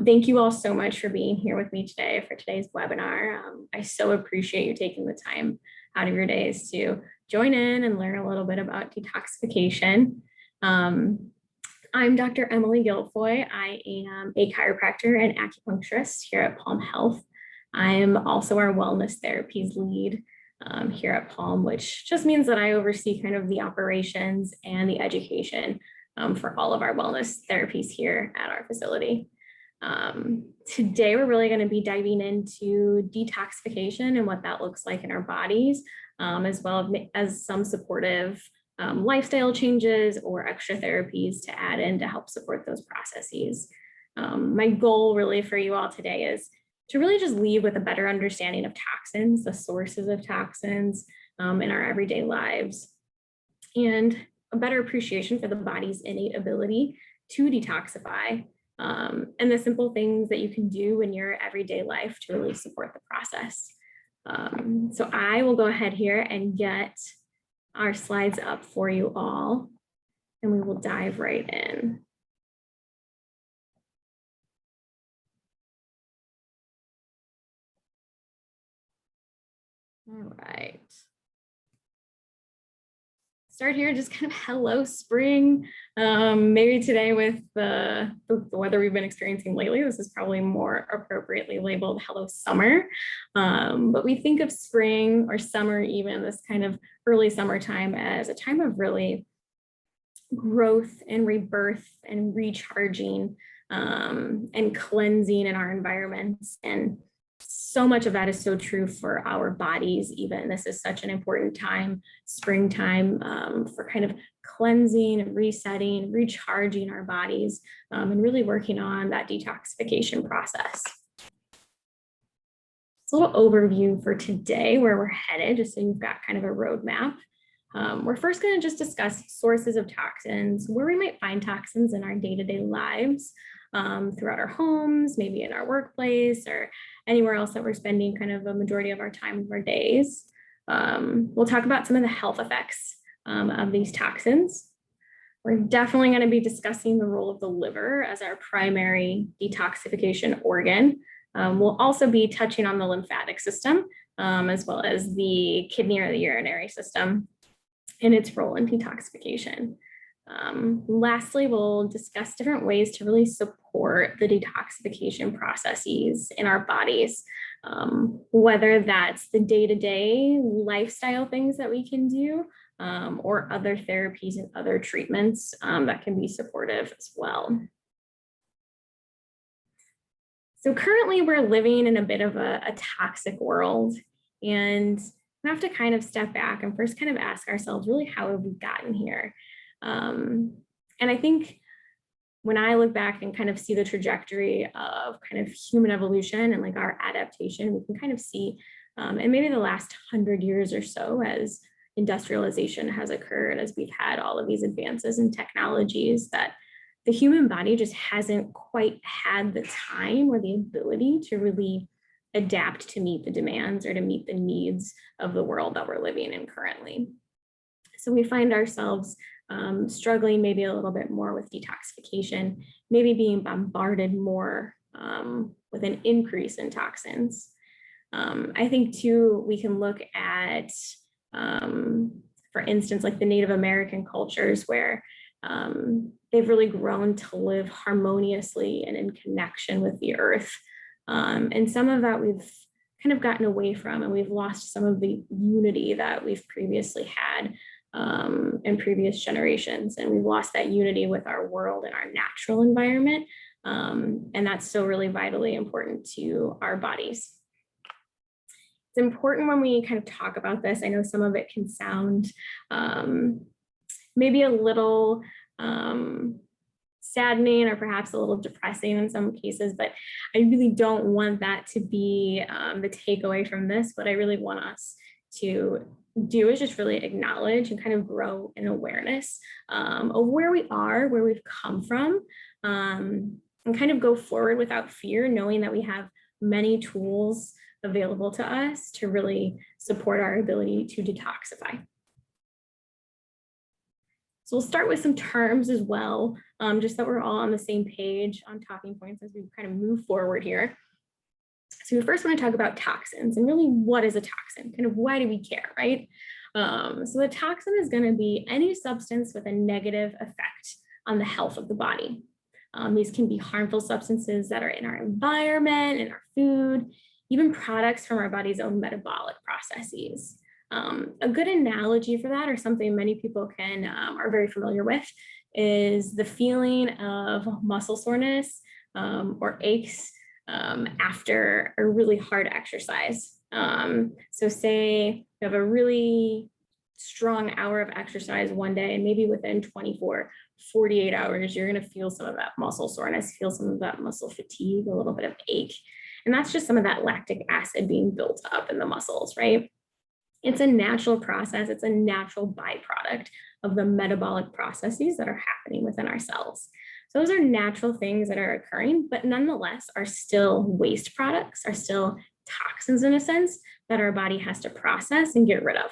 Thank you all so much for being here with me today for today's webinar. I so appreciate you taking the time out of your days to join in and learn a little bit about detoxification. I'm Dr. Emily Guilfoy. I am a chiropractor and acupuncturist here at Palm Health. I am also our wellness therapies lead here at Palm, which just means that I oversee kind of the operations and the education for all of our wellness therapies here at our facility. Today, we're really going to be diving into detoxification and what that looks like in our bodies, as well as some supportive lifestyle changes or extra therapies to add in to help support those processes. My goal really for you all today is to really just leave with a better understanding of toxins, the sources of toxins in our everyday lives, and a better appreciation for the body's innate ability to detoxify, and the simple things that you can do in your everyday life to really support the process. So I will go ahead here and get our slides up for you all, and we will dive right in. All right. Start here, just kind of hello spring. Maybe today with the weather we've been experiencing lately, this is probably more appropriately labeled hello summer. But we think of spring or summer, even this kind of early summertime, as a time of really growth and rebirth and recharging and cleansing in our environments. And so much of that is so true for our bodies, even. This is such an important time, springtime, for kind of cleansing, resetting, recharging our bodies, and really working on that detoxification process. It's a little overview for today, where we're headed, just so you've got kind of a roadmap. We're first going to just discuss sources of toxins, where we might find toxins in our day-to-day lives, throughout our homes, maybe in our workplace, or anywhere else that we're spending kind of a majority of our time of our days. We'll talk about some of the health effects of these toxins. We're definitely going to be discussing the role of the liver as our primary detoxification organ. We'll also be touching on the lymphatic system, as well as the kidney or the urinary system and its role in detoxification. Lastly, we'll discuss different ways to really support the detoxification processes in our bodies, whether that's the day-to-day lifestyle things that we can do, or other therapies and other treatments that can be supportive as well. So currently we're living in a bit of a toxic world, and we have to kind of step back and first kind of ask ourselves, really, how have we gotten here? And I think when I look back and kind of see the trajectory of kind of human evolution and like our adaptation, we can kind of see, and maybe the last 100 years or so, as industrialization has occurred, as we've had all of these advances in technologies, that the human body just hasn't quite had the time or the ability to really adapt to meet the demands or to meet the needs of the world that we're living in currently. So we find ourselves struggling maybe a little bit more with detoxification, maybe being bombarded more with an increase in toxins. I think too, we can look at, for instance, like the Native American cultures, where they've really grown to live harmoniously and in connection with the earth. And some of that we've kind of gotten away from, and we've lost some of the unity that we've previously had in previous generations. And we've lost that unity with our world and our natural environment. And that's still really vitally important to our bodies. It's important when we kind of talk about this. I know some of it can sound maybe a little saddening or perhaps a little depressing in some cases, but I really don't want that to be the takeaway from this. What I really want us to do is just really acknowledge and kind of grow in awareness of where we are, where we've come from, and kind of go forward without fear, knowing that we have many tools available to us to really support our ability to detoxify. So we'll start with some terms as well, just so we're all on the same page on talking points as we kind of move forward here. So we first want to talk about toxins and really what is a toxin? Kind of why do we care, right? So a toxin is going to be any substance with a negative effect on the health of the body. These can be harmful substances that are in our environment, in our food, even products from our body's own metabolic processes. A good analogy for that, or something many people are very familiar with, is the feeling of muscle soreness or aches after a really hard exercise. So say you have a really strong hour of exercise one day, and maybe within 24, 48 hours, you're going to feel some of that muscle soreness, feel some of that muscle fatigue, a little bit of ache. And that's just some of that lactic acid being built up in the muscles, right? It's a natural process. It's a natural byproduct of the metabolic processes that are happening within our cells. So those are natural things that are occurring, but nonetheless are still waste products, are still toxins in a sense that our body has to process and get rid of.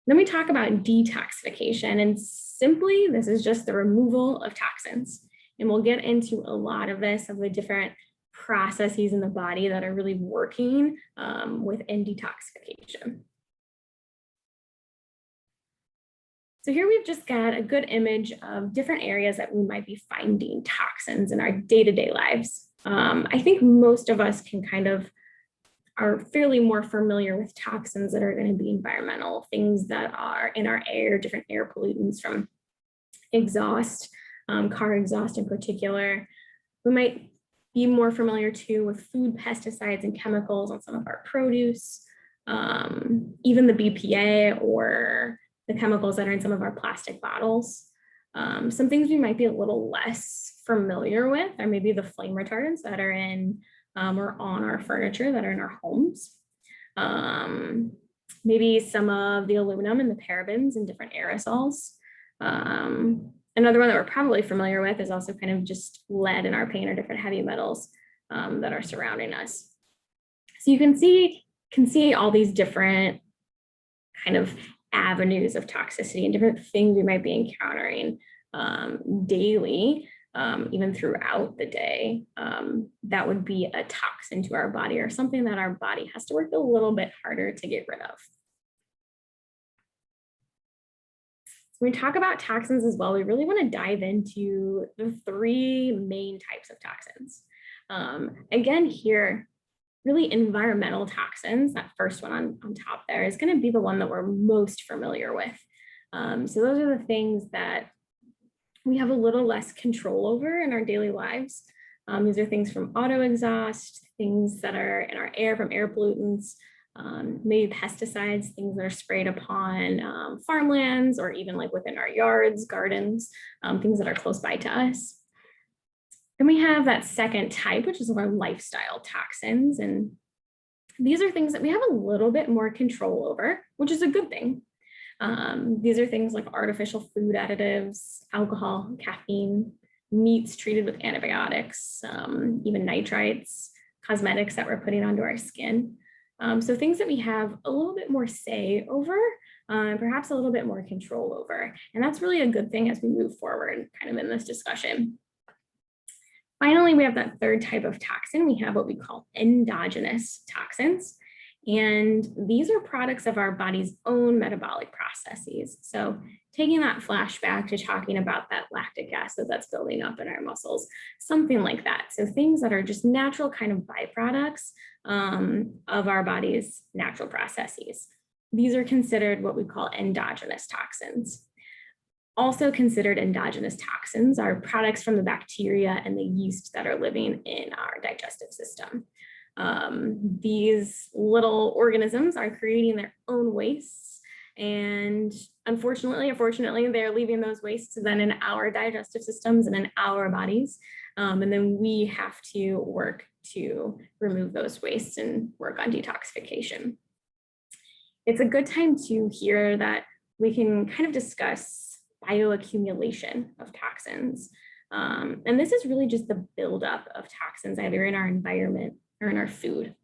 Then we talk about detoxification, and simply this is just the removal of toxins. And we'll get into a lot of this, of the different processes in the body that are really working within detoxification. So here we've just got a good image of different areas that we might be finding toxins in our day-to-day lives. I think most of us are fairly more familiar with toxins that are going to be environmental, things that are in our air, different air pollutants from exhaust, car exhaust in particular. We might be more familiar too with food pesticides and chemicals on some of our produce, even the BPA or the chemicals that are in some of our plastic bottles. Some things we might be a little less familiar with are maybe the flame retardants that are in or on our furniture that are in our homes. Maybe some of the aluminum and the parabens and different aerosols. Another one that we're probably familiar with is also kind of just lead in our paint or different heavy metals that are surrounding us. So you can see all these different kind of avenues of toxicity and different things we might be encountering daily, even throughout the day. That would be a toxin to our body or something that our body has to work a little bit harder to get rid of. When we talk about toxins as well, we really want to dive into the three main types of toxins. Again, here, really environmental toxins, that first one on top there is going to be the one that we're most familiar with. So those are the things that we have a little less control over in our daily lives. These are things from auto exhaust, things that are in our air from air pollutants, maybe pesticides, things that are sprayed upon farmlands or even like within our yards, gardens, things that are close by to us. Then we have that second type, which is our lifestyle toxins. And these are things that we have a little bit more control over, which is a good thing. These are things like artificial food additives, alcohol, caffeine, meats treated with antibiotics, even nitrites, cosmetics that we're putting onto our skin. So things that we have a little bit more say over, perhaps a little bit more control over. And that's really a good thing as we move forward kind of in this discussion. Finally, we have that third type of toxin. We have what we call endogenous toxins. And these are products of our body's own metabolic processes. So taking that flashback to talking about that lactic acid that's building up in our muscles, something like that. So things that are just natural kind of byproducts of our body's natural processes. These are considered what we call endogenous toxins. Also considered endogenous toxins are products from the bacteria and the yeast that are living in our digestive system. These little organisms are creating their own wastes, and unfortunately, they're leaving those wastes then in our digestive systems and in our bodies. And then we have to work to remove those wastes and work on detoxification. It's a good time to hear that we can kind of discuss bioaccumulation of toxins. And this is really just the buildup of toxins either in our environment or in our food.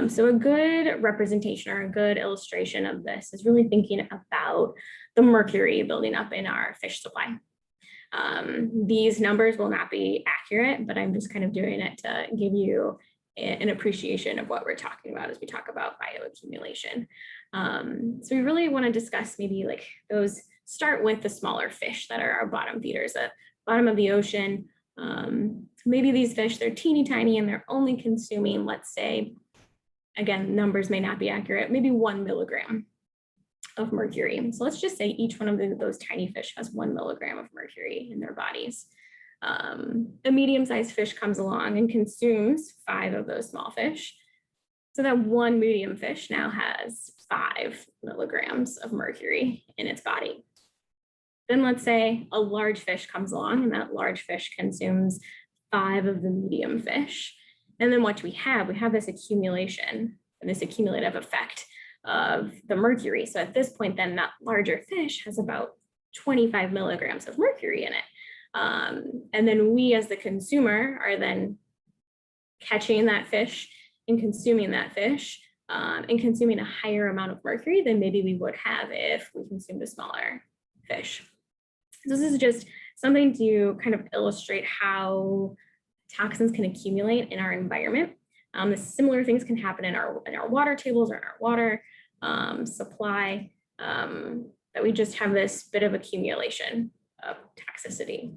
So a good representation or a good illustration of this is really thinking about the mercury building up in our fish supply. These numbers will not be accurate, but I'm just kind of doing it to give you an appreciation of what we're talking about as we talk about bioaccumulation. So we really want to discuss maybe like those, start with the smaller fish that are our bottom feeders at bottom of the ocean. Maybe these fish, they're teeny tiny and they're only consuming, let's say, again, numbers may not be accurate, maybe 1 milligram of mercury. So let's just say each one of those tiny fish has 1 milligram of mercury in their bodies. A medium-sized fish comes along and consumes 5 of those small fish. So that one medium fish now has 5 milligrams of mercury in its body. Then let's say a large fish comes along and that large fish consumes 5 of the medium fish. And then what do we have? We have this accumulation and this accumulative effect of the mercury. So at this point, then that larger fish has about 25 milligrams of mercury in it. And then we as the consumer are then catching that fish and consuming that fish and consuming a higher amount of mercury than maybe we would have if we consumed a smaller fish. So this is just something to kind of illustrate how toxins can accumulate in our environment. Similar things can happen in our water tables or in our water supply, that we just have this bit of accumulation of toxicity.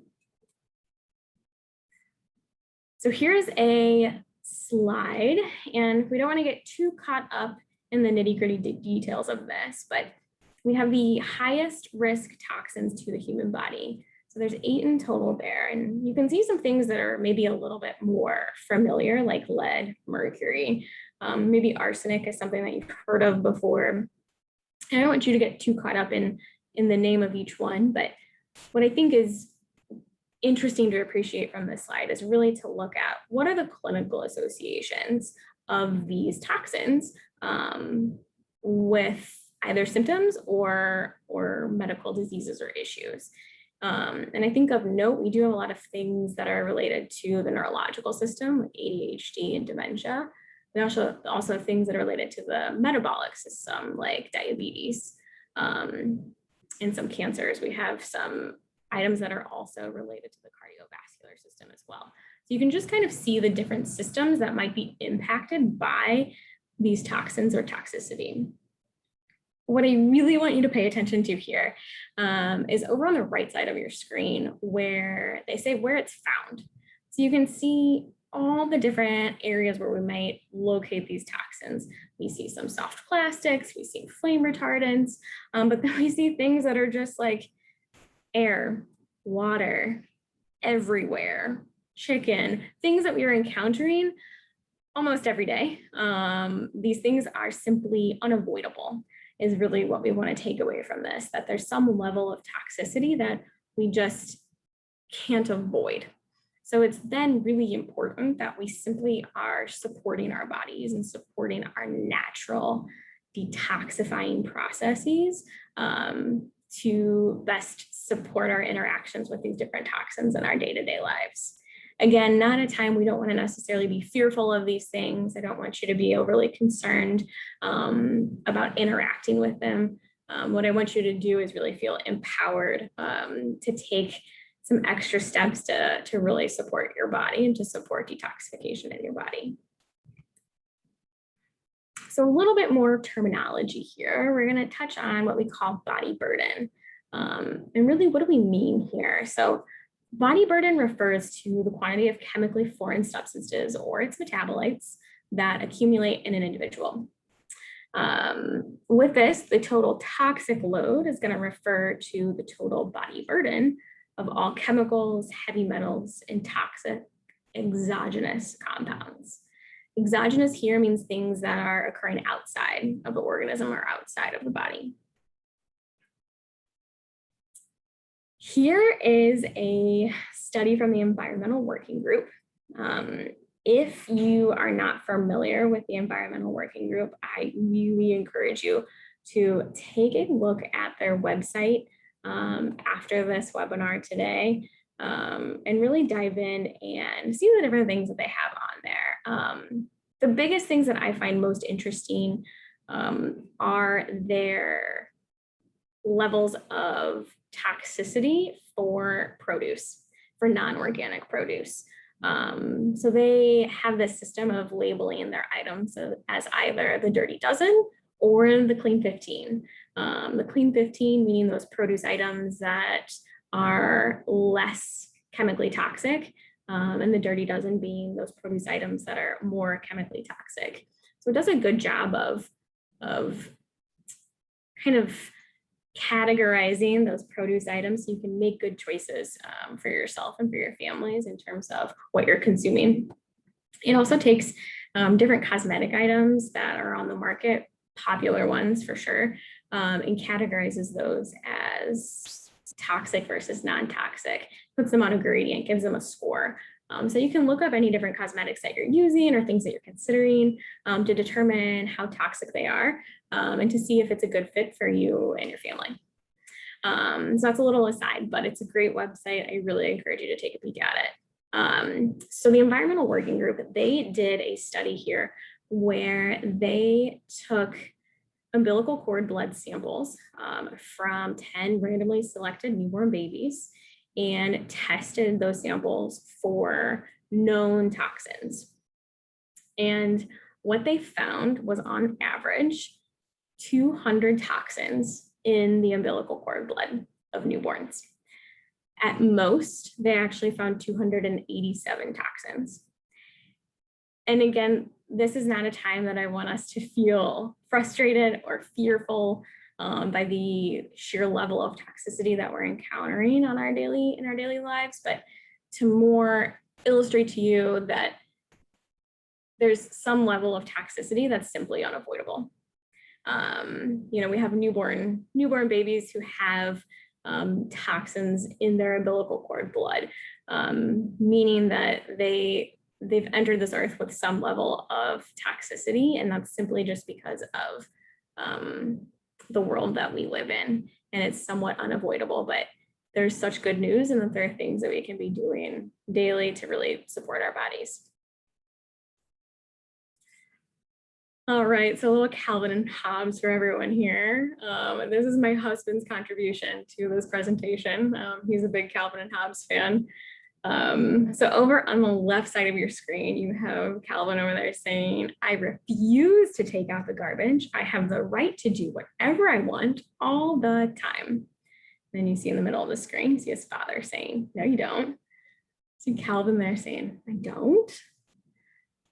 So here's a slide, and we don't want to get too caught up in the nitty-gritty details of this, but we have the highest risk toxins to the human body. So there's 8 in total there, and you can see some things that are maybe a little bit more familiar, like lead, mercury, maybe arsenic is something that you've heard of before. And I don't want you to get too caught up in the name of each one, but what I think is interesting to appreciate from this slide is really to look at what are the clinical associations of these toxins with either symptoms or medical diseases or issues. And I think of note, we do have a lot of things that are related to the neurological system, like ADHD and dementia. We also have things that are related to the metabolic system, like diabetes and some cancers. We have some items that are also related to the cardiovascular system as well. So you can just kind of see the different systems that might be impacted by these toxins or toxicity. What I really want you to pay attention to here is over on the right side of your screen where they say where it's found. So you can see all the different areas where we might locate these toxins. We see some soft plastics, we see flame retardants, but then we see things that are just like air, water, everywhere, chicken, things that we are encountering almost every day. These things are simply unavoidable, is really what we want to take away from this, that there's some level of toxicity that we just can't avoid. So it's then really important that we simply are supporting our bodies and supporting our natural detoxifying processes to best support our interactions with these different toxins in our day-to-day lives. Again, not a time we don't want to necessarily be fearful of these things. I don't want you to be overly concerned about interacting with them. What I want you to do is really feel empowered to take some extra steps to really support your body and to support detoxification in your body. So a little bit more terminology here. We're going to touch on what we call body burden. And really, what do we mean here? So body burden refers to the quantity of chemically foreign substances or its metabolites that accumulate in an individual. With this, the total toxic load is going to refer to the total body burden of all chemicals, heavy metals, and toxic exogenous compounds. Exogenous here means things that are occurring outside of the organism or outside of the body. Here is a study from the Environmental Working Group. If you are not familiar with the Environmental Working Group, I really encourage you to take a look at their website after this webinar today and really dive in and see the different things that they have on there. The biggest things that I find most interesting are their levels of toxicity for produce, for non-organic produce. So they have this system of labeling their items as either the dirty dozen or the clean 15. The clean 15 meaning those produce items that are less chemically toxic, and the dirty dozen being those produce items that are more chemically toxic. So it does a good job of kind of categorizing those produce items so you can make good choices for yourself and for your families in terms of what you're consuming. It also takes different cosmetic items that are on the market, popular ones for sure, and categorizes those as toxic versus non-toxic, puts them on a gradient, gives them a score. So you can look up any different cosmetics that you're using or things that you're considering to determine how toxic they are and to see if it's a good fit for you and your family. So that's a little aside, but it's a great website. I really encourage you to take a peek at it. So the Environmental Working Group, they did a study here where they took umbilical cord blood samples from 10 randomly selected newborn babies and tested those samples for known toxins. And what they found was on average 200 toxins in the umbilical cord blood of newborns. At most, they actually found 287 toxins. And again, this is not a time that I want us to feel frustrated or fearful by the sheer level of toxicity that we're encountering in our daily lives, but to more illustrate to you that there's some level of toxicity that's simply unavoidable. We have newborn babies who have toxins in their umbilical cord blood, meaning that they've entered this earth with some level of toxicity, and that's simply just because of the world that we live in, and it's somewhat unavoidable. But there's such good news, and that there are things that we can be doing daily to really support our bodies. All right, so a little Calvin and Hobbes for everyone here. This is my husband's contribution to this presentation. He's a big Calvin and Hobbes fan. So over on the left side of your screen, you have Calvin over there saying, "I refuse to take out the garbage. I have the right to do whatever I want all the time." Then you see in the middle of the screen, you see his father saying, "No, you don't." See Calvin there saying, "I don't."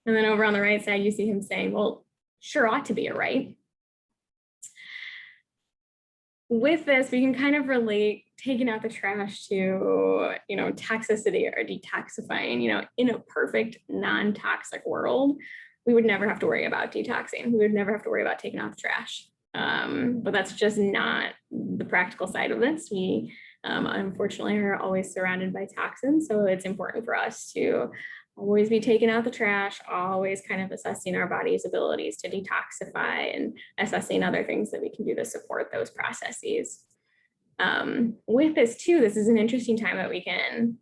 And then over on the right side, you see him saying, "Well, sure ought to be a right." With this, we can kind of relate taking out the trash to, toxicity or detoxifying. In a perfect non-toxic world, we would never have to worry about detoxing. We would never have to worry about taking out the trash. But that's just not the practical side of this. We unfortunately are always surrounded by toxins. So it's important for us to always be taking out the trash, always kind of assessing our body's abilities to detoxify and assessing other things that we can do to support those processes. With this too, this is an interesting time that we can,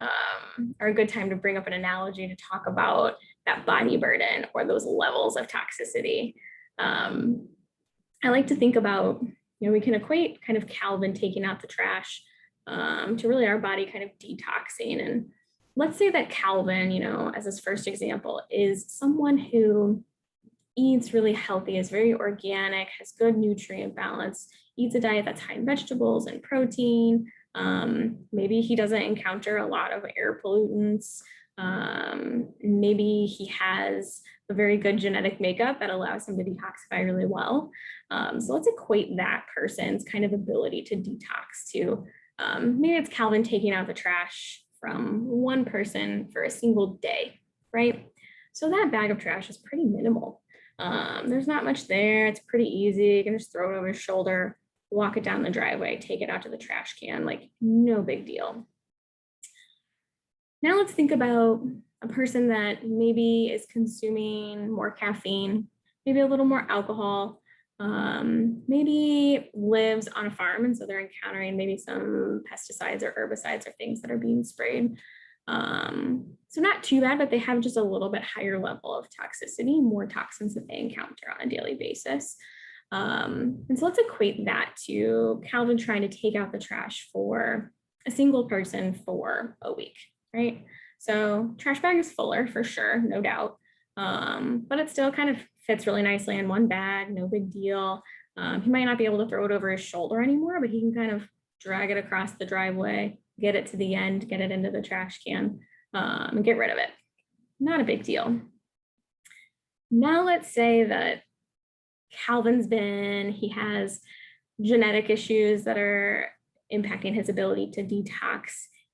or a good time to bring up an analogy to talk about that body burden or those levels of toxicity. I like to think about, we can equate kind of Calvin taking out the trash to really our body kind of detoxing. And let's say that Calvin, as his first example, is someone who eats really healthy, is very organic, has good nutrient balance, eats a diet that's high in vegetables and protein. Maybe he doesn't encounter a lot of air pollutants. Maybe he has a very good genetic makeup that allows him to detoxify really well. So let's equate that person's kind of ability to detox to, maybe it's Calvin taking out the trash from one person for a single day, right? So that bag of trash is pretty minimal. There's not much there. It's pretty easy. You can just throw it over his shoulder, walk it down the driveway, take it out to the trash can, like no big deal. Now let's think about a person that maybe is consuming more caffeine, maybe a little more alcohol, maybe lives on a farm, and so they're encountering maybe some pesticides or herbicides or things that are being sprayed. So not too bad, but they have just a little bit higher level of toxicity, more toxins that they encounter on a daily basis. And so let's equate that to Calvin trying to take out the trash for a single person for a week, right? So trash bag is fuller for sure, no doubt. But it still kind of fits really nicely in one bag, no big deal. He might not be able to throw it over his shoulder anymore, but he can kind of drag it across the driveway, get it to the end, get it into the trash can, and get rid of it. Not a big deal. Now let's say that Calvin's he has genetic issues that are impacting his ability to detox.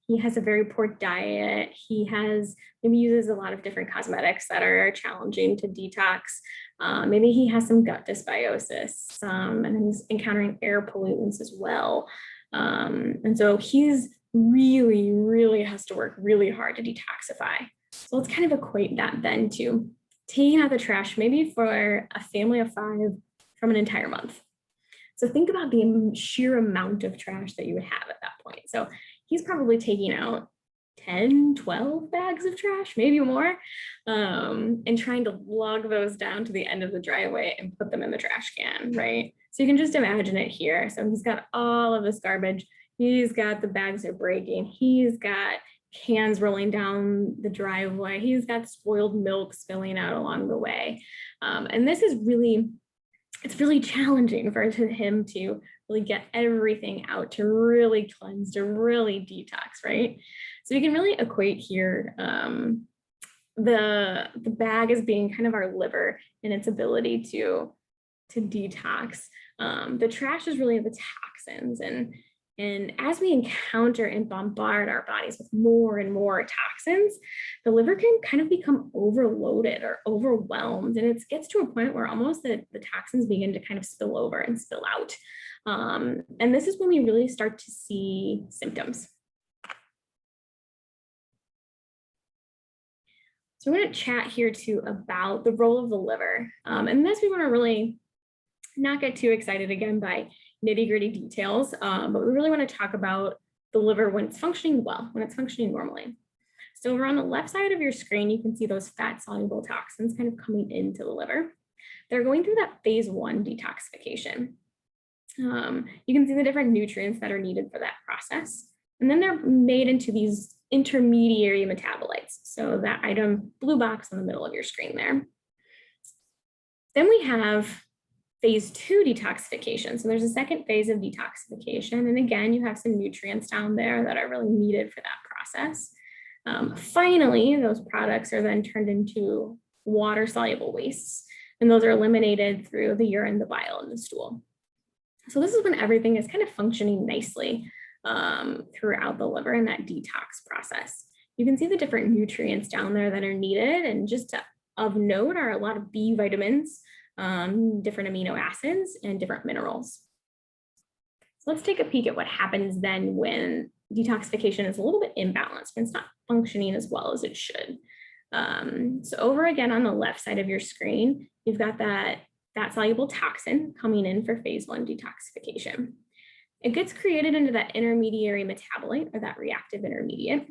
He has a very poor diet. He maybe uses a lot of different cosmetics that are challenging to detox. Maybe he has some gut dysbiosis, and then he's encountering air pollutants as well. And so he's really, really has to work really hard to detoxify. So let's kind of equate that then to taking out the trash, maybe for a family of 5 from an entire month. So think about the sheer amount of trash that you would have at that point. So he's probably taking out 10, 12 bags of trash, maybe more, and trying to lug those down to the end of the driveway and put them in the trash can, right? So you can just imagine it here. So he's got all of this garbage. He's got the bags are breaking. He's got cans rolling down the driveway. He's got spoiled milk spilling out along the way. And this is it's really challenging for him to really get everything out, to really cleanse, to really detox, right? So you can really equate here the bag as being kind of our liver and its ability to detox. The trash is really the toxins, and as we encounter and bombard our bodies with more and more toxins, the liver can kind of become overloaded or overwhelmed. And it gets to a point where almost the toxins begin to kind of spill over and spill out. And this is when we really start to see symptoms. So we're going to chat here too about the role of the liver. And this we want to really not get too excited again by nitty-gritty details, but we really want to talk about the liver when it's functioning well, when it's functioning normally. So over on the left side of your screen, you can see those fat-soluble toxins kind of coming into the liver. They're going through that phase 1 detoxification. You can see the different nutrients that are needed for that process. And then they're made into these intermediary metabolites. So that item, blue box in the middle of your screen there. Then we have phase 2 detoxification. So there's a second phase of detoxification. And again, you have some nutrients down there that are really needed for that process. Finally, those products are then turned into water-soluble wastes. And those are eliminated through the urine, the bile, and the stool. So this is when everything is kind of functioning nicely throughout the liver in that detox process. You can see the different nutrients down there that are needed. And just of note are a lot of B vitamins, different amino acids, and different minerals. So let's take a peek at what happens then when detoxification is a little bit imbalanced, when it's not functioning as well as it should. So over again on the left side of your screen, you've got that soluble toxin coming in for phase 1 detoxification. It gets created into that intermediary metabolite, or that reactive intermediate,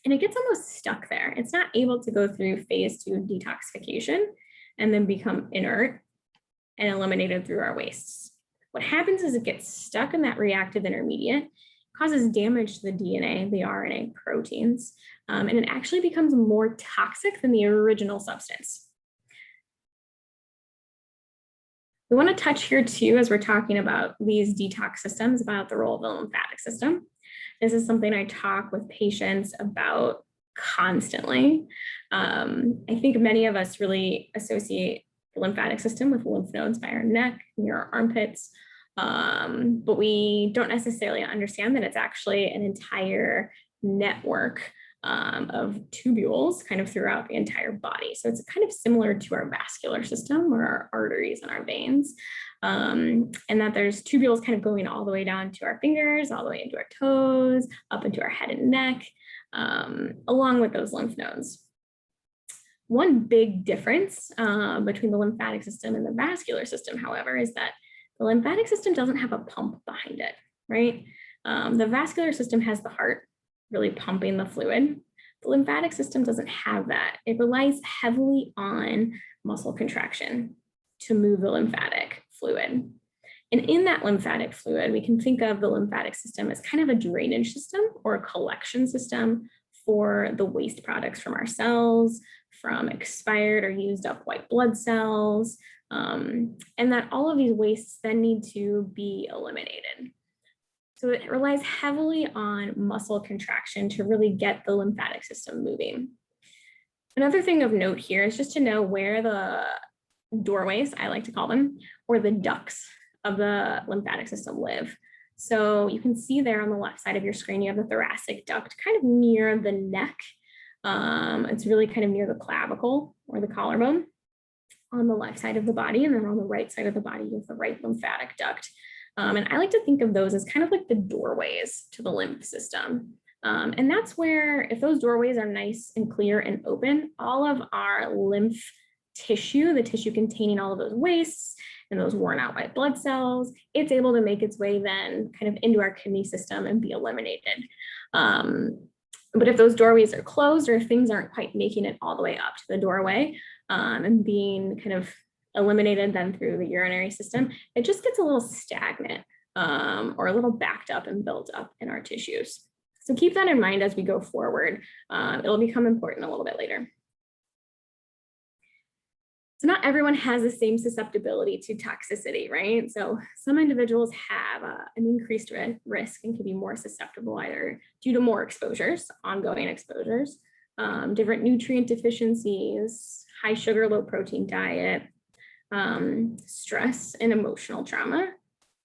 and it gets almost stuck there. It's not able to go through phase 2 detoxification and then become inert and eliminated through our wastes. What happens is it gets stuck in that reactive intermediate, causes damage to the DNA, the RNA proteins, and it actually becomes more toxic than the original substance. We want to touch here too, as we're talking about these detox systems, about the role of the lymphatic system. This is something I talk with patients about constantly. I think many of us really associate the lymphatic system with lymph nodes by our neck, near our armpits, but we don't necessarily understand that it's actually an entire network of tubules kind of throughout the entire body. So it's kind of similar to our vascular system, or our arteries and our veins, and that there's tubules kind of going all the way down to our fingers, all the way into our toes, up into our head and neck, along with those lymph nodes. One big difference between the lymphatic system and the vascular system, however, is that the lymphatic system doesn't have a pump behind it, right? The vascular system has the heart really pumping the fluid. The lymphatic system doesn't have that. It relies heavily on muscle contraction to move the lymphatic fluid. And in that lymphatic fluid, we can think of the lymphatic system as kind of a drainage system or a collection system for the waste products from our cells, from expired or used up white blood cells, and that all of these wastes then need to be eliminated. So it relies heavily on muscle contraction to really get the lymphatic system moving. Another thing of note here is just to know where the doorways, I like to call them, or the ducts of the lymphatic system live. So you can see there on the left side of your screen, you have the thoracic duct kind of near the neck. It's really kind of near the clavicle or the collarbone on the left side of the body. And then on the right side of the body, you have the right lymphatic duct. And I like to think of those as kind of like the doorways to the lymph system. And that's where, if those doorways are nice and clear and open, all of our lymph tissue, the tissue containing all of those wastes and those worn out white blood cells, it's able to make its way then kind of into our kidney system and be eliminated. But if those doorways are closed, or if things aren't quite making it all the way up to the doorway and being kind of eliminated then through the urinary system, it just gets a little stagnant or a little backed up and built up in our tissues. So keep that in mind as we go forward. It'll become important a little bit later. So not everyone has the same susceptibility to toxicity, right? So some individuals have an increased risk and can be more susceptible either due to more exposures, ongoing exposures, different nutrient deficiencies, high sugar, low protein diet, stress and emotional trauma,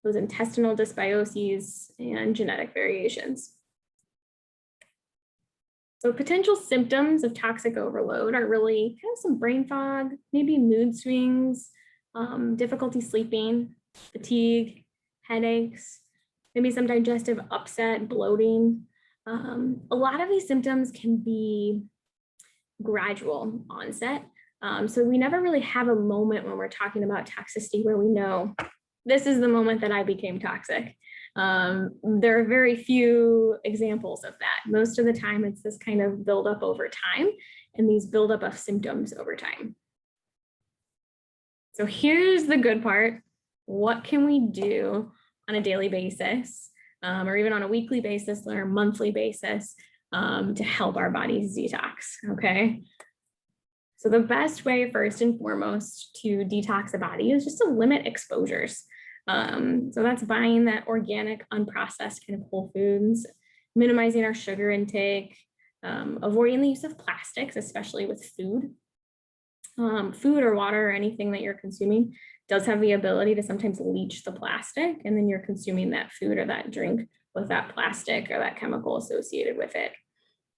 those intestinal dysbioses, and genetic variations. So potential symptoms of toxic overload are really kind of some brain fog, maybe mood swings, difficulty sleeping, fatigue, headaches, maybe some digestive upset, bloating. A lot of these symptoms can be gradual onset. So we never really have a moment when we're talking about toxicity where we know this is the moment that I became toxic. There are very few examples of that. Most of the time, it's this kind of buildup over time and these buildup of symptoms over time. So here's the good part. What can we do on a daily basis, or even on a weekly basis or a monthly basis to help our bodies detox, okay? So the best way, first and foremost, to detox a body is just to limit exposures. So that's buying that organic, unprocessed kind of whole foods, minimizing our sugar intake, avoiding the use of plastics, especially with food. Food or water or anything that you're consuming does have the ability to sometimes leach the plastic, and then you're consuming that food or that drink with that plastic or that chemical associated with it.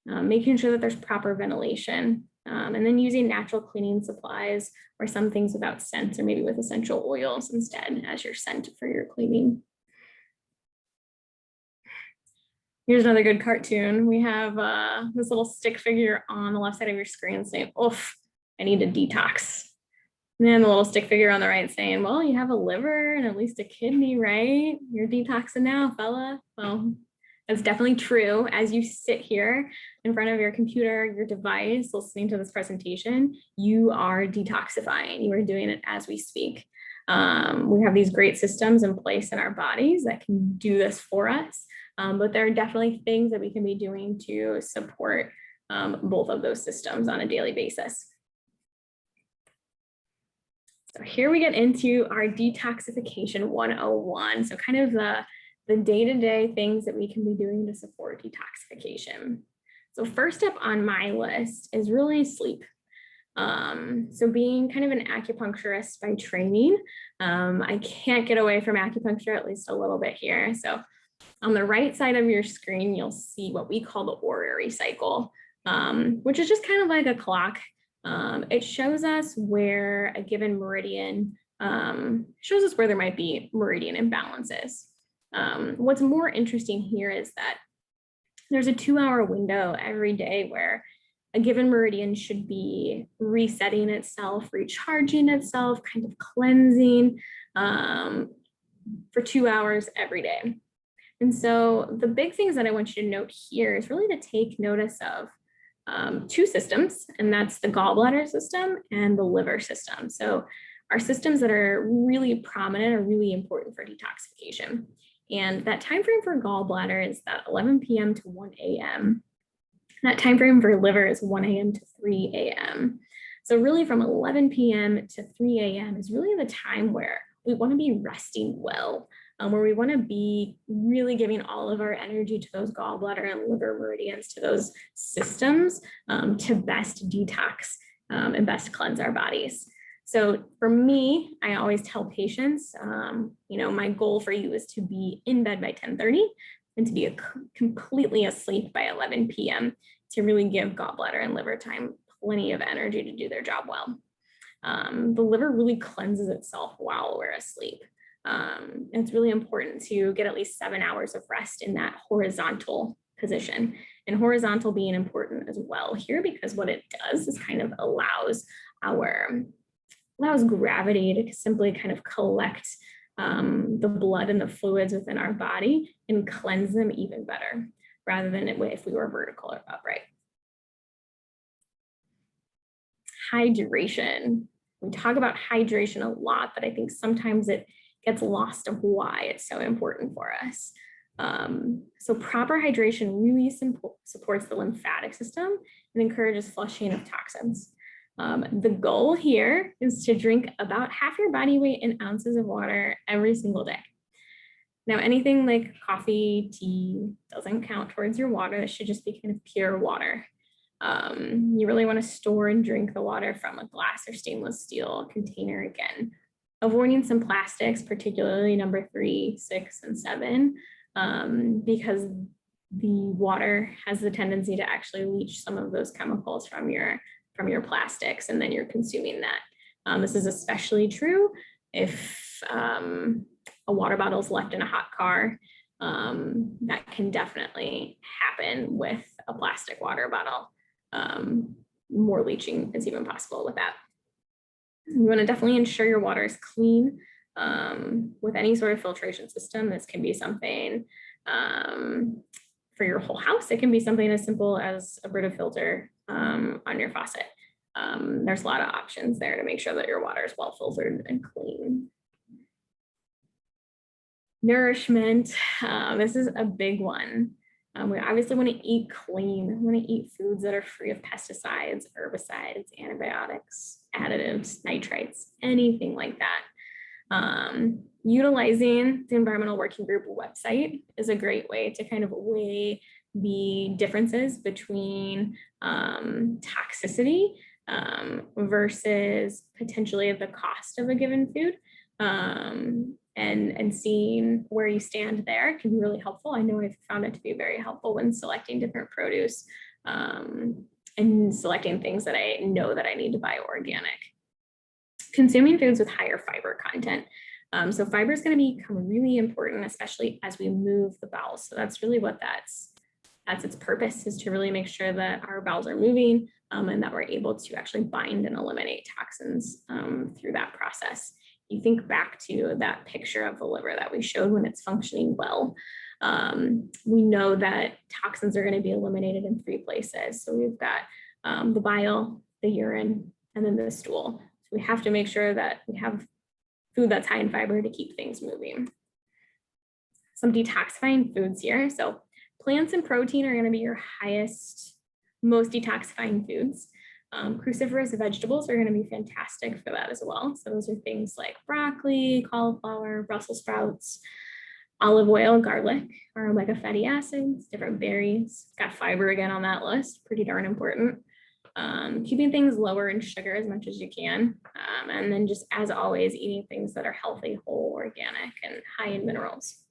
Making sure that there's proper ventilation, and then using natural cleaning supplies or some things without scents or maybe with essential oils instead as your scent for your cleaning. Here's another good cartoon. We have this little stick figure on the left side of your screen saying, "Oof, I need to detox." And then the little stick figure on the right saying, "Well, you have a liver and at least a kidney, right? You're detoxing now, fella." Well, that's definitely true. As you sit here in front of your computer, your device, listening to this presentation, you are detoxifying. You are doing it as we speak. We have these great systems in place in our bodies that can do this for us, but there are definitely things that we can be doing to support both of those systems on a daily basis. So here we get into our Detoxification 101. So kind of the day-to-day things that we can be doing to support detoxification. So first up on my list is really sleep. So being kind of an acupuncturist by training, I can't get away from acupuncture at least a little bit here. So on the right side of your screen, you'll see what we call the orrery cycle, which is just kind of like a clock. It shows us where a given meridian, shows us where there might be meridian imbalances. What's more interesting here is that there's a 2-hour window every day where a given meridian should be resetting itself, recharging itself, kind of cleansing for 2 hours every day. And so the big things that I want you to note here is really to take notice of two systems, and that's the gallbladder system and the liver system. So are systems that are really prominent or really important for detoxification. And that time frame for gallbladder is that 11 p.m. to 1 a.m. That time frame for liver is 1 a.m. to 3 a.m. So really from 11 p.m. to 3 a.m. is really the time where we want to be resting well, where we want to be really giving all of our energy to those gallbladder and liver meridians, to those systems, to best detox and best cleanse our bodies. So for me, I always tell patients, my goal for you is to be in bed by 10:30 and to be completely asleep by 11 p.m. to really give gallbladder and liver time plenty of energy to do their job well. The liver really cleanses itself while we're asleep. It's really important to get at least 7 hours of rest in that horizontal position, and horizontal being important as well here, because what it does is kind of allows gravity to simply kind of collect the blood and the fluids within our body and cleanse them even better, rather than if we were vertical or upright. Hydration. We talk about hydration a lot, but I think sometimes it gets lost of why it's so important for us. So proper hydration really supports the lymphatic system and encourages flushing of toxins. The goal here is to drink about half your body weight in ounces of water every single day. Now, anything like coffee, tea doesn't count towards your water. It should just be kind of pure water. You really want to store and drink the water from a glass or stainless steel container again, avoiding some plastics, particularly number 3, 6, and 7, because the water has the tendency to actually leach some of those chemicals from your plastics, and then you're consuming that. This is especially true if a water bottle is left in a hot car. That can definitely happen with a plastic water bottle. More leaching is even possible with that. You want to definitely ensure your water is clean with any sort of filtration system. This can be something for your whole house. It can be something as simple as a Brita filter on your faucet. There's a lot of options there to make sure that your water is well filtered and clean. Nourishment. This is a big one. We obviously want to eat clean. We want to eat foods that are free of pesticides, herbicides, antibiotics, additives, nitrites, anything like that. Utilizing the Environmental Working Group website is a great way to kind of weigh the differences between toxicity versus potentially the cost of a given food. And seeing where you stand there can be really helpful. I know I've found it to be very helpful when selecting different produce and selecting things that I know that I need to buy organic. Consuming foods with higher fiber content. So fiber is going to become really important, especially as we move the bowels. So that's really what that's its purpose, is to really make sure that our bowels are moving and that we're able to actually bind and eliminate toxins through that process. You think back to that picture of the liver that we showed when it's functioning well. We know that toxins are going to be eliminated in 3 places. So we've got the bile, the urine, and then the stool. So we have to make sure that we have food that's high in fiber to keep things moving. Some detoxifying foods here. So plants and protein are going to be your most detoxifying foods. Cruciferous vegetables are going to be fantastic for that as well. So those are things like broccoli, cauliflower, Brussels sprouts, olive oil, garlic, or omega fatty acids, different berries. Got fiber again on that list, pretty darn important. Keeping things lower in sugar as much as you can. And then just as always, eating things that are healthy, whole, organic, and high in minerals.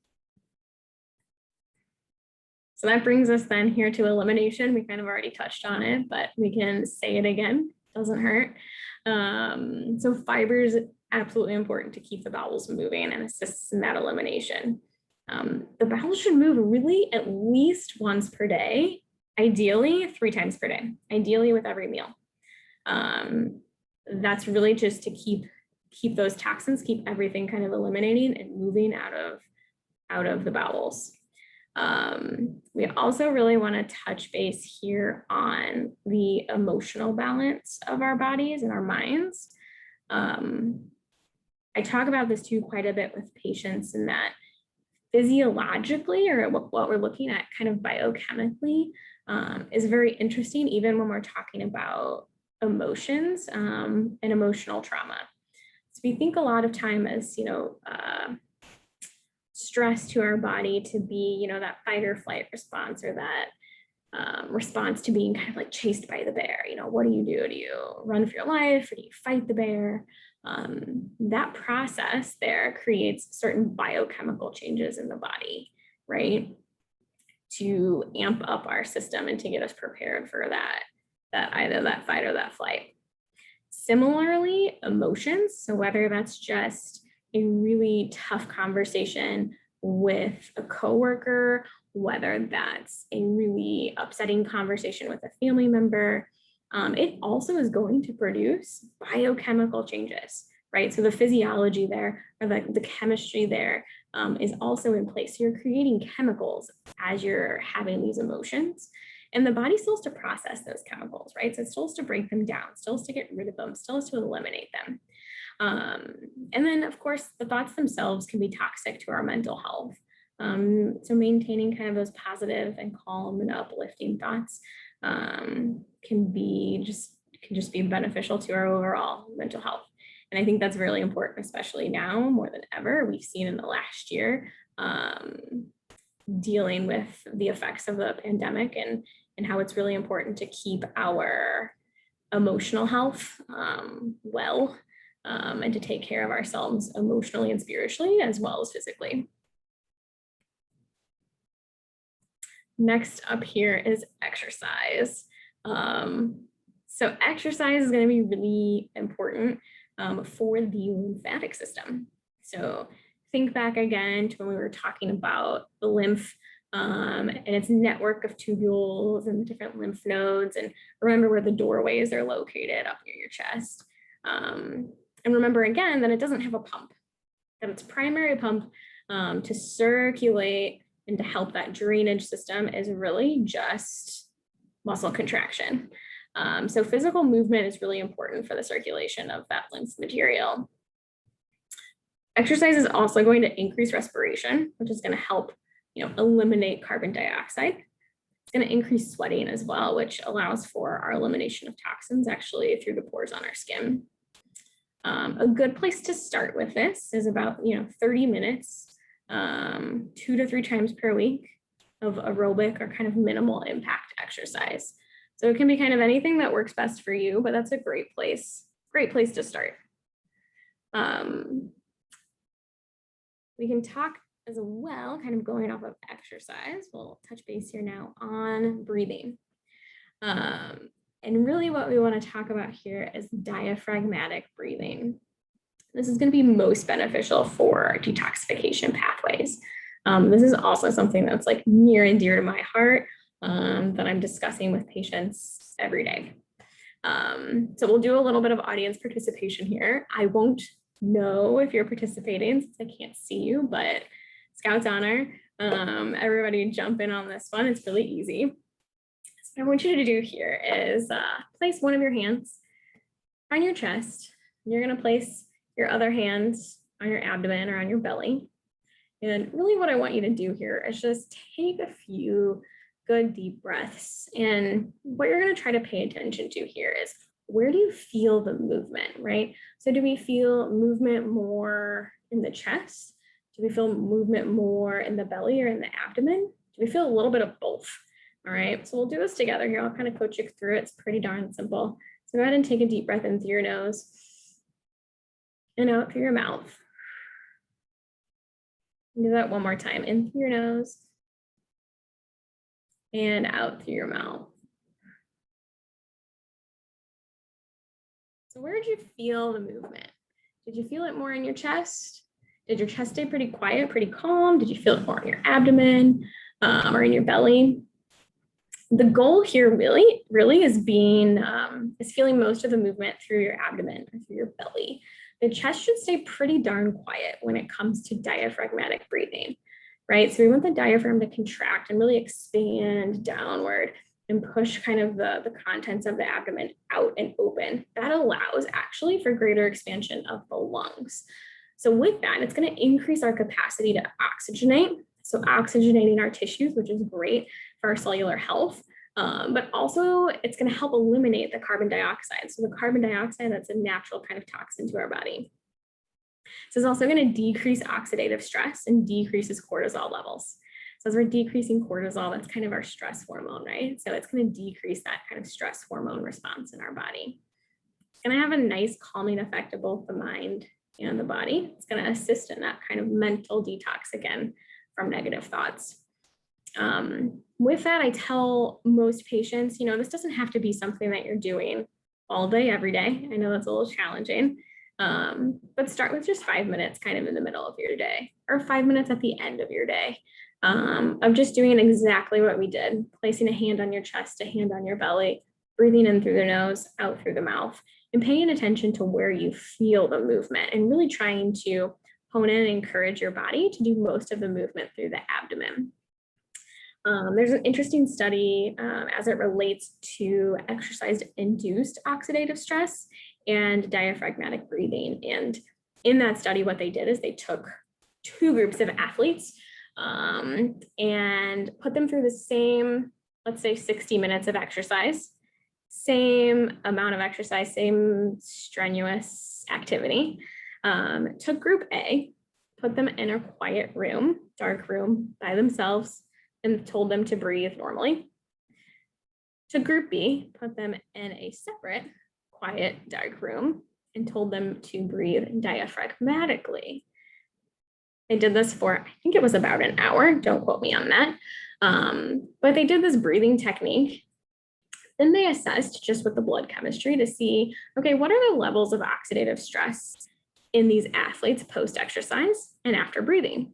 So that brings us then here to elimination. We kind of already touched on it, but we can say it again, doesn't hurt. So fiber is absolutely important to keep the bowels moving and assists in that elimination. The bowels should move really at least once per day, ideally 3 times per day, ideally with every meal. That's really just to keep those toxins, keep everything kind of eliminating and moving out of the bowels. We also really want to touch base here on the emotional balance of our bodies and our minds. I talk about this too quite a bit with patients, in that physiologically, or what we're looking at kind of biochemically, is very interesting, even when we're talking about emotions and emotional trauma. So we think a lot of time as, stress to our body to be, that fight or flight response, or that response to being kind of like chased by the bear. What do? Do you run for your life, or do you fight the bear? That process there creates certain biochemical changes in the body, right? To amp up our system and to get us prepared for that either that fight or that flight. Similarly, emotions. So whether that's just a really tough conversation with a coworker, whether that's a really upsetting conversation with a family member, it also is going to produce biochemical changes, right? So the physiology there, or the chemistry there, is also in place. So you're creating chemicals as you're having these emotions. And the body still has to process those chemicals, right? So it still has to break them down, still has to get rid of them, still has to eliminate them. And then, of course, the thoughts themselves can be toxic to our mental health. So maintaining kind of those positive and calm and uplifting thoughts can just be beneficial to our overall mental health. And I think that's really important, especially now more than ever. We've seen in the last year, dealing with the effects of the pandemic, and how it's really important to keep our emotional health well, and to take care of ourselves emotionally and spiritually, as well as physically. Next up here is exercise. So exercise is going to be really important for the lymphatic system. So think back again to when we were talking about the lymph and its network of tubules and the different lymph nodes, and remember where the doorways are located up near your chest. And remember again that it doesn't have a pump, that its primary pump to circulate and to help that drainage system is really just muscle contraction. So physical movement is really important for the circulation of that lymph material. Exercise is also going to increase respiration, which is going to help, eliminate carbon dioxide. It's going to increase sweating as well, which allows for our elimination of toxins actually through the pores on our skin. A good place to start with this is about 30 minutes, 2 to 3 times per week of aerobic or kind of minimal impact exercise. So it can be kind of anything that works best for you, but that's a great place to start. We can talk as well, kind of going off of exercise. We'll touch base here now on breathing. And really what we want to talk about here is diaphragmatic breathing. This is going to be most beneficial for detoxification pathways. This is also something that's like near and dear to my heart, that I'm discussing with patients every day. So we'll do a little bit of audience participation here. I won't know if you're participating since I can't see you, but Scout's honor, everybody jump in on this one. It's really easy. So what I want you to do here is place one of your hands on your chest. You're going to place your other hand on your abdomen or on your belly. And really what I want you to do here is just take a few good deep breaths. And what you're going to try to pay attention to here is, where do you feel the movement, right? So do we feel movement more in the chest? Do we feel movement more in the belly or in the abdomen? Do we feel a little bit of both? All right, so we'll do this together here. I'll kind of coach you through it. It's pretty darn simple. So go ahead and take a deep breath in through your nose and out through your mouth. Do that one more time. In through your nose and out through your mouth. So where did you feel the movement? Did you feel it more in your chest? Did your chest stay pretty quiet, pretty calm? Did you feel it more in your abdomen or in your belly? The goal here really is feeling most of the movement through your abdomen or through your belly. The chest should stay pretty darn quiet when it comes to diaphragmatic breathing, right? So we want the diaphragm to contract and really expand downward and push kind of the contents of the abdomen out and open. That allows actually for greater expansion of the lungs. So with that, it's going to increase our capacity to oxygenate. So oxygenating our tissues, which is great for our cellular health. But also it's going to help eliminate the carbon dioxide. So the carbon dioxide, that's a natural kind of toxin to our body. So it's also going to decrease oxidative stress and decreases cortisol levels. So as we're decreasing cortisol, that's kind of our stress hormone, right? So it's going to decrease that kind of stress hormone response in our body. It's going to have a nice calming effect of both the mind and the body. It's going to assist in that kind of mental detox again from negative thoughts. With that, I tell most patients, this doesn't have to be something that you're doing all day, every day. I know that's a little challenging, but start with just 5 minutes kind of in the middle of your day, or 5 minutes at the end of your day, of just doing exactly what we did, placing a hand on your chest, a hand on your belly, breathing in through the nose, out through the mouth, and paying attention to where you feel the movement and really trying to hone in and encourage your body to do most of the movement through the abdomen. There's an interesting study as it relates to exercise-induced oxidative stress and diaphragmatic breathing. And in that study, what they did is they took 2 groups of athletes and put them through the same, let's say 60 minutes of exercise, same amount of exercise, same strenuous activity. Took group A, put them in a quiet room, dark room by themselves, and told them to breathe normally. To group B, put them in a separate, quiet, dark room and told them to breathe diaphragmatically. They did this for, I think it was about an hour. Don't quote me on that. But they did this breathing technique. Then they assessed just with the blood chemistry to see, okay, what are the levels of oxidative stress in these athletes post-exercise and after breathing?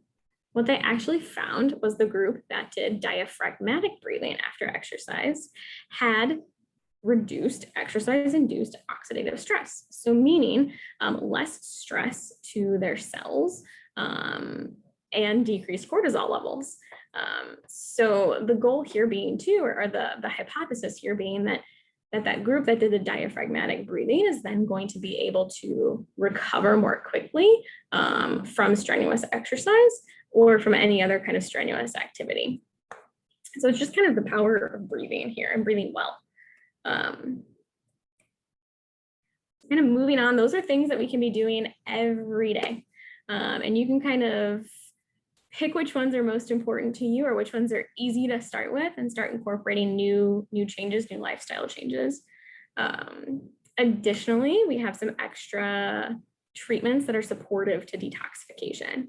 What they actually found was the group that did diaphragmatic breathing after exercise had reduced exercise-induced oxidative stress. So meaning less stress to their cells and decreased cortisol levels. So the goal here being too, or the hypothesis here being that group that did the diaphragmatic breathing is then going to be able to recover more quickly from strenuous exercise or from any other kind of strenuous activity. So it's just kind of the power of breathing here and breathing well. Kind of moving on, those are things that we can be doing every day. And you can kind of pick which ones are most important to you or which ones are easy to start with and start incorporating new changes, new lifestyle changes. Additionally, we have some extra treatments that are supportive to detoxification.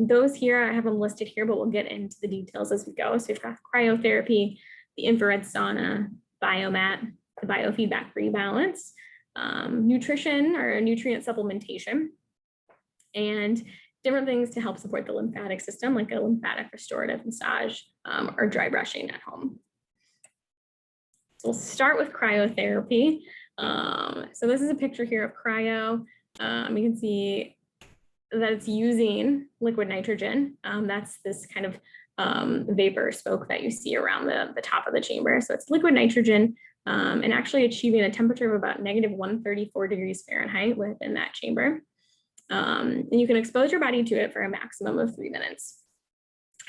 Those here, I have them listed here, but we'll get into the details as we go. So we've got cryotherapy, the infrared sauna, Biomat, the Biofeedback Rebalance, nutrition or nutrient supplementation, and different things to help support the lymphatic system, like a lymphatic restorative massage or dry brushing at home. So we'll start with cryotherapy. So this is a picture here of cryo. You can see that it's using liquid nitrogen. That's this kind of vapor smoke that you see around the top of the chamber. So it's liquid nitrogen and actually achieving a temperature of about -134 degrees Fahrenheit within that chamber. And you can expose your body to it for a maximum of 3 minutes.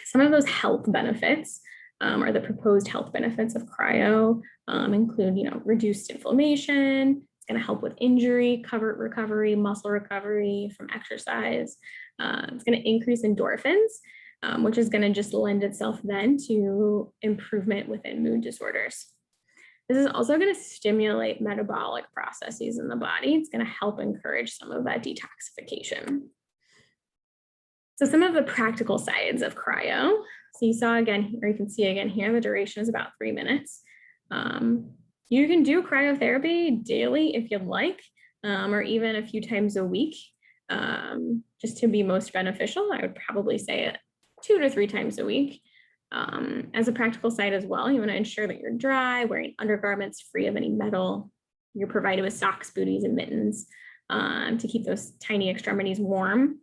Some of those health benefits or the proposed health benefits of cryo include, reduced inflammation. It's going to help with injury, recovery, muscle recovery from exercise. It's going to increase endorphins, which is going to just lend itself then to improvement within mood disorders. This is also going to stimulate metabolic processes in the body. It's going to help encourage some of that detoxification. So some of the practical sides of cryo. So you saw again, or you can see again here, the duration is about 3 minutes. You can do cryotherapy daily if you'd like, or even a few times a week, just to be most beneficial. I would probably say it 2 to 3 times a week. As a practical side as well, you want to ensure that you're dry, wearing undergarments free of any metal. You're provided with socks, booties, and mittens to keep those tiny extremities warm.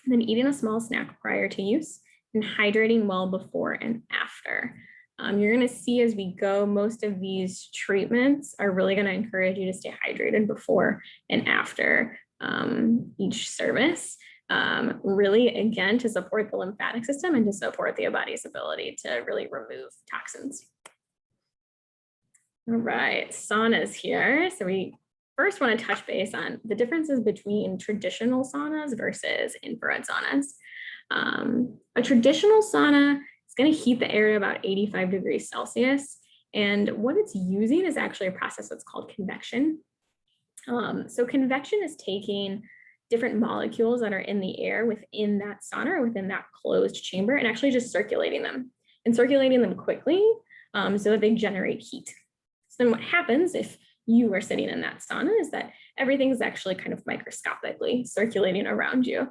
And then eating a small snack prior to use and hydrating well before and after. You're going to see as we go, most of these treatments are really going to encourage you to stay hydrated before and after each service, really, again, to support the lymphatic system and to support the body's ability to really remove toxins. All right, saunas here. So we first want to touch base on the differences between traditional saunas versus infrared saunas. A traditional sauna is going to heat the area about 85 degrees Celsius. And what it's using is actually a process that's called convection. So convection is taking different molecules that are in the air within that sauna or within that closed chamber and actually just circulating them quickly so that they generate heat. So then what happens if you are sitting in that sauna is that everything is actually kind of microscopically circulating around you.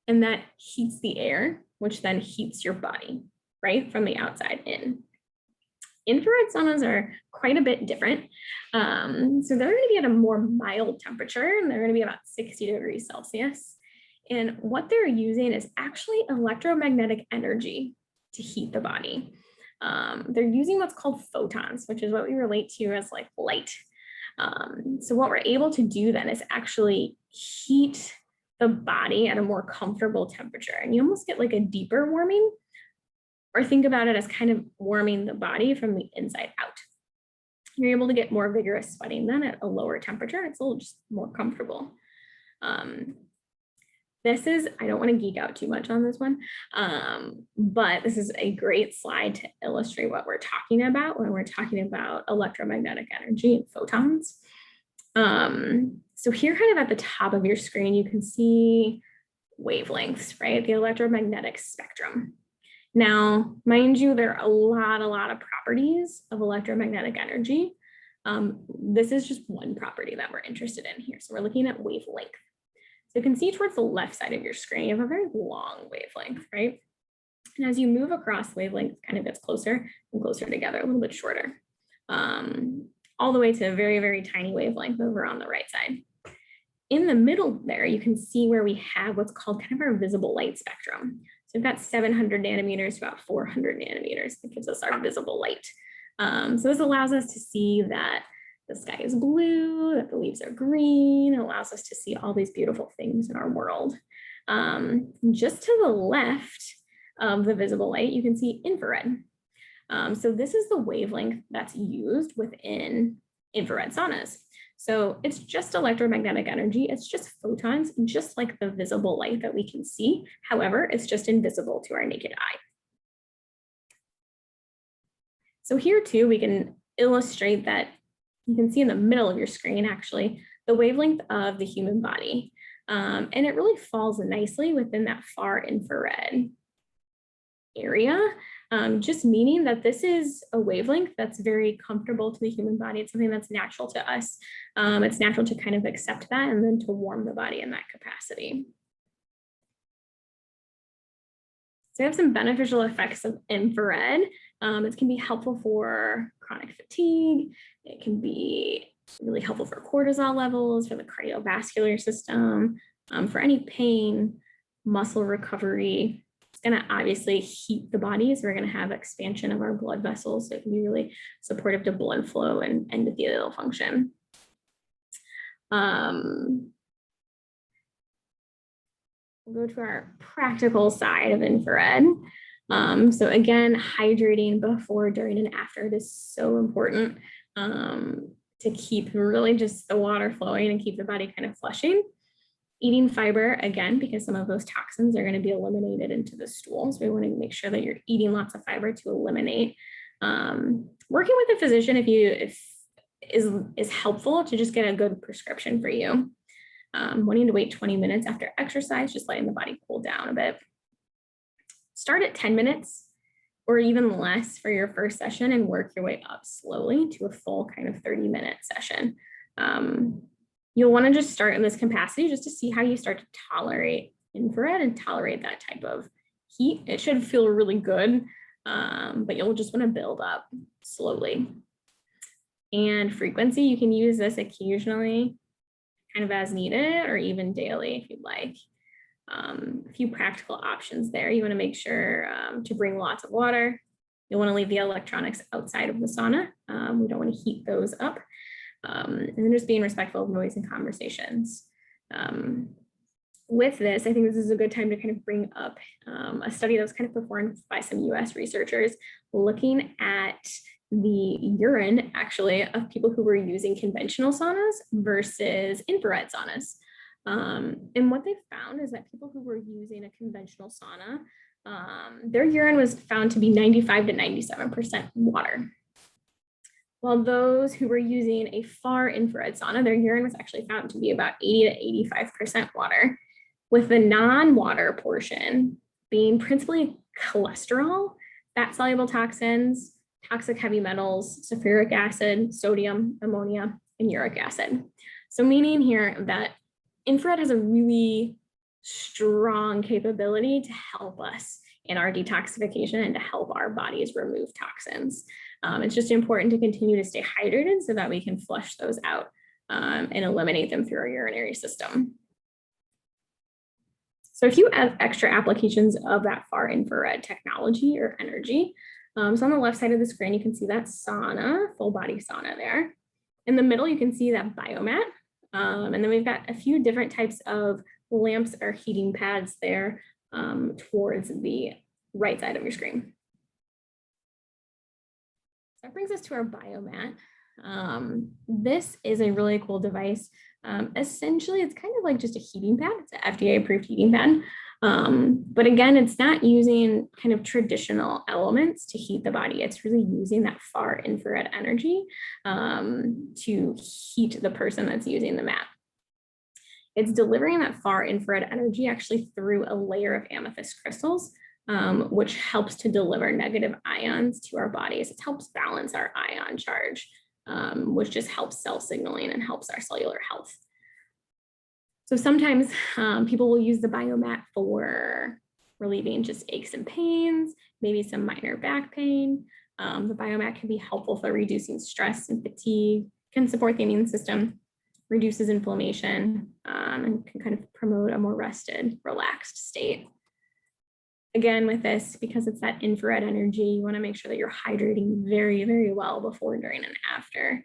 And that heats the air, which then heats your body, right, from the outside in. Infrared saunas are quite a bit different. So they're going to be at a more mild temperature, and they're going to be about 60 degrees Celsius. And what they're using is actually electromagnetic energy to heat the body. They're using what's called photons, which is what we relate to as like light. So what we're able to do then is actually heat the body at a more comfortable temperature. And you almost get like a deeper warming, or think about it as kind of warming the body from the inside out. You're able to get more vigorous sweating then at a lower temperature. It's a little just more comfortable. This is, I don't want to geek out too much on this one, but this is a great slide to illustrate what we're talking about when we're talking about electromagnetic energy and photons. So here kind of at the top of your screen, you can see wavelengths, right? The electromagnetic spectrum. Now, mind you, there are a lot of properties of electromagnetic energy. This is just one property that we're interested in here. So we're looking at wavelength. So you can see towards the left side of your screen, you have a very long wavelength, right? And as you move across, wavelength kind of gets closer and closer together, a little bit shorter, all the way to a very tiny wavelength over on the right side. In the middle there, you can see where we have what's called kind of our visible light spectrum. So we've got 700 nanometers to about 400 nanometers. That gives us our visible light. So this allows us to see that the sky is blue, that the leaves are green. It allows us to see all these beautiful things in our world. Just to the left of the visible light, you can see infrared. So this is the wavelength that's used within infrared saunas. So it's just electromagnetic energy. It's just photons, just like the visible light that we can see. However, it's just invisible to our naked eye. So here too, we can illustrate that. You can see in the middle of your screen, actually, the wavelength of the human body. And it really falls nicely within that far infrared area, just meaning that this is a wavelength that's very comfortable to the human body. It's something that's natural to us. It's natural to kind of accept that and then to warm the body in that capacity. So we have some beneficial effects of infrared. It can be helpful for chronic fatigue. It can be really helpful for cortisol levels, for the cardiovascular system, for any pain, muscle recovery. It's going to obviously heat the body, so we're going to have expansion of our blood vessels. So it can be really supportive to blood flow and endothelial function. We'll go to our practical side of infrared. So again, hydrating before, during, and after. It is so important to keep really just the water flowing and keep the body kind of flushing. Eating fiber, again, because some of those toxins are going to be eliminated into the stool. So we want to make sure that you're eating lots of fiber to eliminate. Working with a physician is helpful to just get a good prescription for you. Wanting to wait 20 minutes after exercise, just letting the body cool down a bit. Start at 10 minutes or even less for your first session and work your way up slowly to a full kind of 30-minute session. You'll want to just start in this capacity just to see how you start to tolerate infrared and tolerate that type of heat. It should feel really good, but you'll just want to build up slowly. And frequency, you can use this occasionally, kind of as needed, or even daily if you'd like. A few practical options there. You want to make sure to bring lots of water. You'll want to leave the electronics outside of the sauna. We don't want to heat those up. And then just being respectful of noise and conversations. With this, I think this is a good time to kind of bring up a study that was kind of performed by some US researchers looking at the urine, actually, of people who were using conventional saunas versus infrared saunas. And what they found is that people who were using a conventional sauna, their urine was found to be 95 to 97% water. While those who were using a far infrared sauna, their urine was actually found to be about 80 to 85% water, with the non-water portion being principally cholesterol, fat-soluble toxins, toxic heavy metals, sulfuric acid, sodium, ammonia, and uric acid. So meaning here that infrared has a really strong capability to help us in our detoxification and to help our bodies remove toxins. It's just important to continue to stay hydrated so that we can flush those out and eliminate them through our urinary system. So a few extra applications of that far infrared technology or energy. So on the left side of the screen, you can see that sauna, full body sauna there. In the middle, you can see that biomat. And then we've got a few different types of lamps or heating pads there towards the right side of your screen. So that brings us to our biomat. This is a really cool device. Essentially, it's kind of like just a heating pad. It's an FDA approved heating pad. But again, it's not using kind of traditional elements to heat the body. It's really using that far infrared energy to heat the person that's using the mat. It's delivering that far infrared energy actually through a layer of amethyst crystals, which helps to deliver negative ions to our bodies. It helps balance our ion charge, which just helps cell signaling and helps our cellular health. So sometimes people will use the biomat for relieving just aches and pains, maybe some minor back pain. The biomat can be helpful for reducing stress and fatigue, can support the immune system, reduces inflammation, and can kind of promote a more rested, relaxed state. Again, with this, because it's that infrared energy, you want to make sure that you're hydrating very, very well before, during, and after.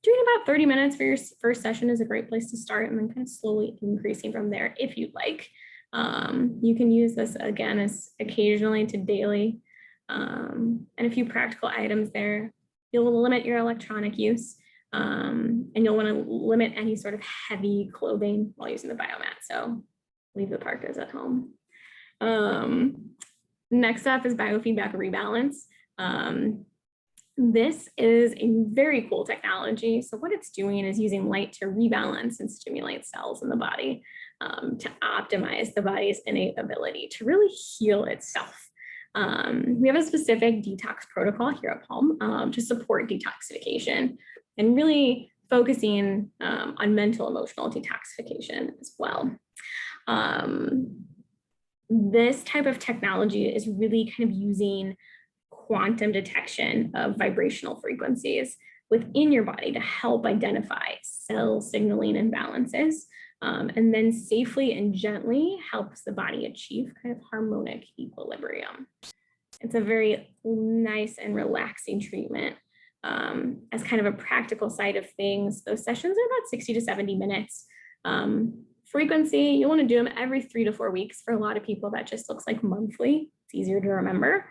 Doing about 30 minutes for your first session is a great place to start, and then kind of slowly increasing from there if you'd like. You can use this again as occasionally to daily, and a few practical items there. You'll limit your electronic use, and you'll want to limit any sort of heavy clothing while using the biomat. So leave the parkas at home. Next up is Biofeedback Rebalance. This is a very cool technology. So what it's doing is using light to rebalance and stimulate cells in the body to optimize the body's innate ability to really heal itself. We have a specific detox protocol here at home to support detoxification and really focusing on mental, emotional detoxification as well. This type of technology is really kind of using quantum detection of vibrational frequencies within your body to help identify cell signaling imbalances, and then safely and gently helps the body achieve kind of harmonic equilibrium. It's a very nice and relaxing treatment. As kind of a practical side of things, those sessions are about 60 to 70 minutes. Frequency, you want to do them every 3 to 4 weeks. For a lot of people, that just looks like monthly. It's easier to remember.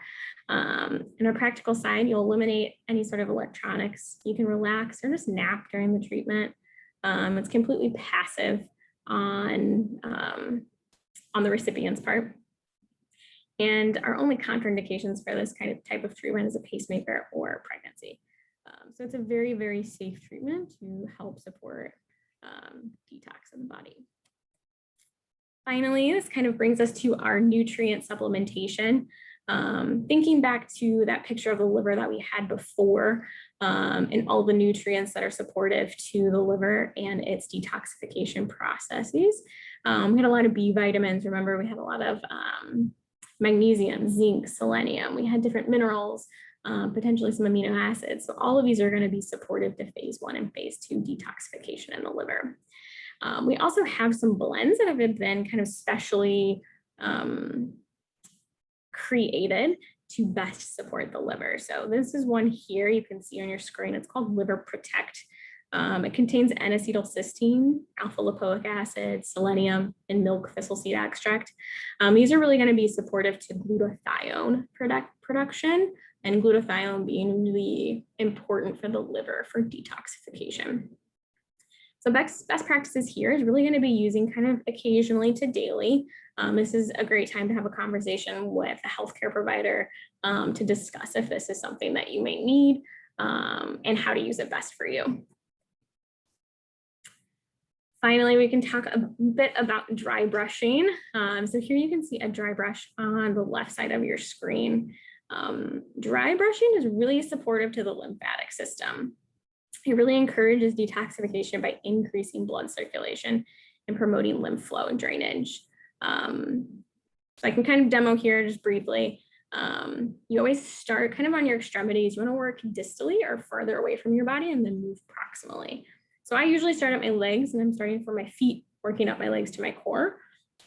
In a practical side, you'll eliminate any sort of electronics. You can relax or just nap during the treatment. It's completely passive on the recipient's part. And our only contraindications for this kind of type of treatment is a pacemaker or pregnancy. So it's a very, very safe treatment to help support detox in the body. Finally, this kind of brings us to our nutrient supplementation. Thinking back to that picture of the liver that we had before, and all the nutrients that are supportive to the liver and its detoxification processes. We had a lot of B vitamins. Remember, we had a lot of magnesium, zinc, selenium. We had different minerals, potentially some amino acids. So all of these are going to be supportive to phase 1 and phase 2 detoxification in the liver. We also have some blends that have been kind of specially created to best support the liver. So this is one here you can see on your screen. It's called Liver Protect. It contains N-acetylcysteine, alpha-lipoic acid, selenium, and milk thistle seed extract. These are really going to be supportive to glutathione production, and glutathione being really important for the liver for detoxification. So best practices here is really going to be using kind of occasionally to daily. This is a great time to have a conversation with a healthcare provider to discuss if this is something that you may need and how to use it best for you. Finally, we can talk a bit about dry brushing. So here you can see a dry brush on the left side of your screen. Dry brushing is really supportive to the lymphatic system. It really encourages detoxification by increasing blood circulation and promoting lymph flow and drainage. So I can kind of demo here just briefly. You always start kind of on your extremities. You want to work distally or further away from your body and then move proximally. So I usually start at my legs, and I'm starting from my feet, working up my legs to my core.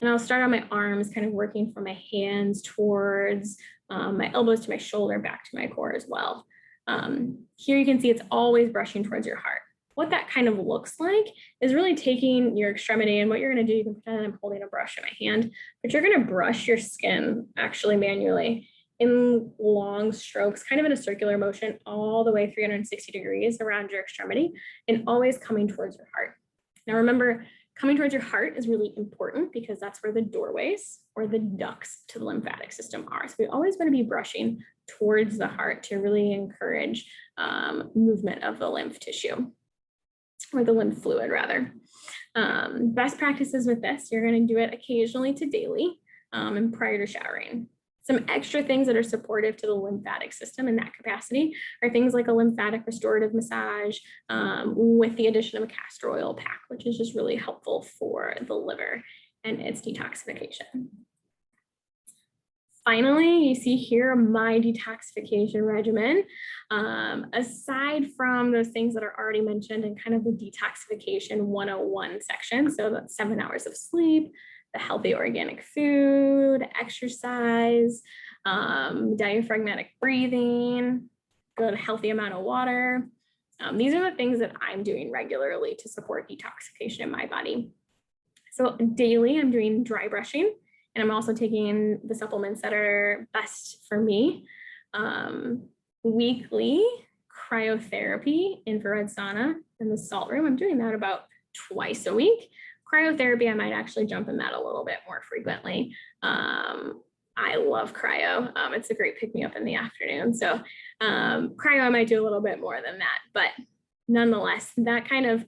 And I'll start on my arms, kind of working from my hands towards my elbows to my shoulder, back to my core as well. Here you can see it's always brushing towards your heart. What that kind of looks like is really taking your extremity, and what you're going to do, you can pretend I'm holding a brush in my hand, but you're going to brush your skin actually manually in long strokes, kind of in a circular motion, all the way 360 degrees around your extremity, and always coming towards your heart. Now remember, coming towards your heart is really important because that's where the doorways or the ducts to the lymphatic system are. So we always want to be brushing towards the heart to really encourage movement of the lymph tissue, or the lymph fluid rather. Best practices with this, you're going to do it occasionally to daily and prior to showering. Some extra things that are supportive to the lymphatic system in that capacity are things like a lymphatic restorative massage with the addition of a castor oil pack, which is just really helpful for the liver and its detoxification. Finally, you see here my detoxification regimen. Aside from those things that are already mentioned in kind of the detoxification 101 section, so that's 7 hours of sleep, the healthy organic food, exercise, diaphragmatic breathing, good healthy amount of water. These are the things that I'm doing regularly to support detoxification in my body. So daily, I'm doing dry brushing, and I'm also taking the supplements that are best for me. Weekly, cryotherapy, infrared sauna, and the salt room. I'm doing that about twice a week. Cryotherapy, I might actually jump in that a little bit more frequently. I love cryo. It's a great pick-me-up in the afternoon. So cryo, I might do a little bit more than that. But nonetheless, that kind of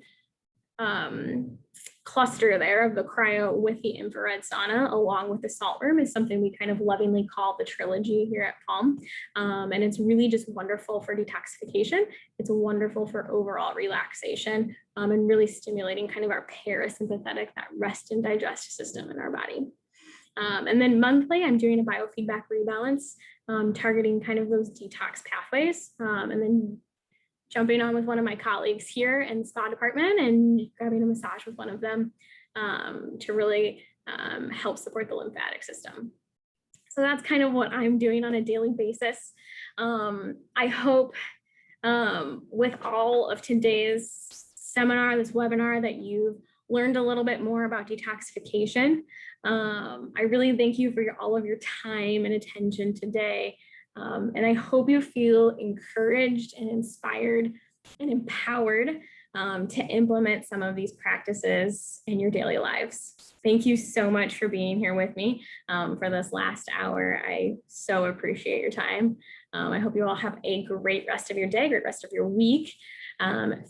cluster there of the cryo with the infrared sauna along with the salt room is something we kind of lovingly call the trilogy here at Palm. And it's really just wonderful for detoxification. It's wonderful for overall relaxation and really stimulating kind of our parasympathetic, that rest and digest system in our body. And then monthly, I'm doing a biofeedback rebalance, targeting kind of those detox pathways, and then jumping on with one of my colleagues here in the spa department and grabbing a massage with one of them to really help support the lymphatic system. So that's kind of what I'm doing on a daily basis. I hope with all of today's seminar, this webinar, that you've learned a little bit more about detoxification. I really thank you for all of your time and attention today. And I hope you feel encouraged and inspired and empowered to implement some of these practices in your daily lives. Thank you so much for being here with me for this last hour. I so appreciate your time. I hope you all have a great rest of your day, great rest of your week.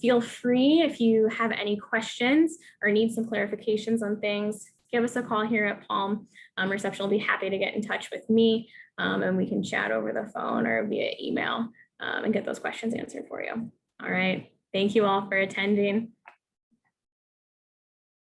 Feel free, if you have any questions or need some clarifications on things, give us a call here at Palm. Reception will be happy to get in touch with me, and we can chat over the phone or via email and get those questions answered for you. All right. Thank you all for attending.